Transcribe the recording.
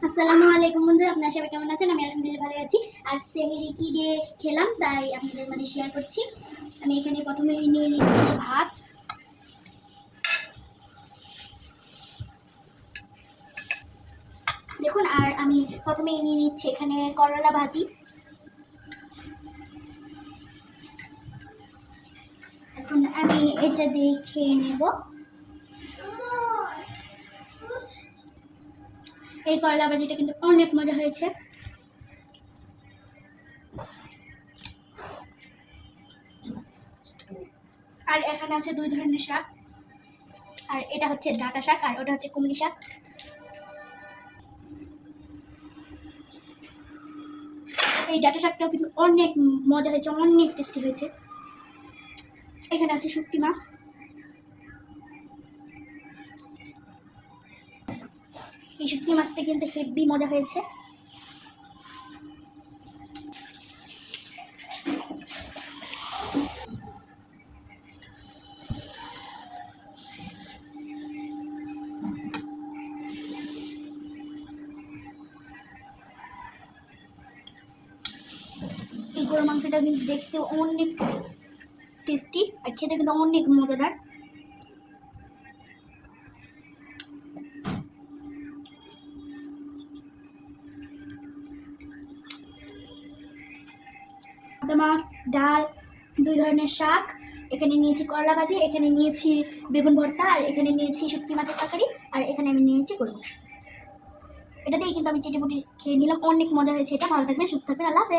আসসালামু আলাইকুম বন্ধুরা, আপনারা সবাই কেমন আছেন? আমি আলহামদুলিল্লাহ ভালো আছি। আজ সেহরি কি দিয়ে খেলাম তাই আপনাদের মাঝে শেয়ার করছি। আমি এখানে প্রথমে নিয়ে নিচ্ছি ভাত, দেখুন। আর আমি প্রথমে নিয়ে নিচ্ছি এখানে করলা ভাজি। এখন আমি এটা দিয়ে খেয়ে নেব। এই করলা ভাজিটা কিন্তু অনেক মজা হয়েছে। আর এখানে আছে দুই ধরনের শাক, আর এটা হচ্ছে ডাঁটা শাক আর ওটা হচ্ছে কুমড়ি শাক। এই ডাঁটা শাকটাও কিন্তু অনেক মজা হয়েছে, অনেক টেস্টি হয়েছে। এখানে আছে শুটকি মাছ। এই শুটকি মাছটা কিন্তু হেব্বি মজা হয়েছে। এই গরুর মাংসটা কিন্তু দেখতে অনেক টেস্টি আর খেতে কিন্তু অনেক মজাদার। মাছ, ডাল, দুই ধরনের শাক, এখানে নিয়েছি করলা ভাজি, এখানে নিয়েছি বেগুন ভর্তা, আর এখানে নিয়েছি শুটকি মাছের তরকারি, আর এখানে আমি নিয়েছি গরু মাংস। এটা দিয়ে কিন্তু আমি চেটেপুটি খেয়ে নিলাম, অনেক মজা হয়েছে। এটা ভালো থাকবেন, সুস্থ থাকবেন, আল্লাহ হাফেজ।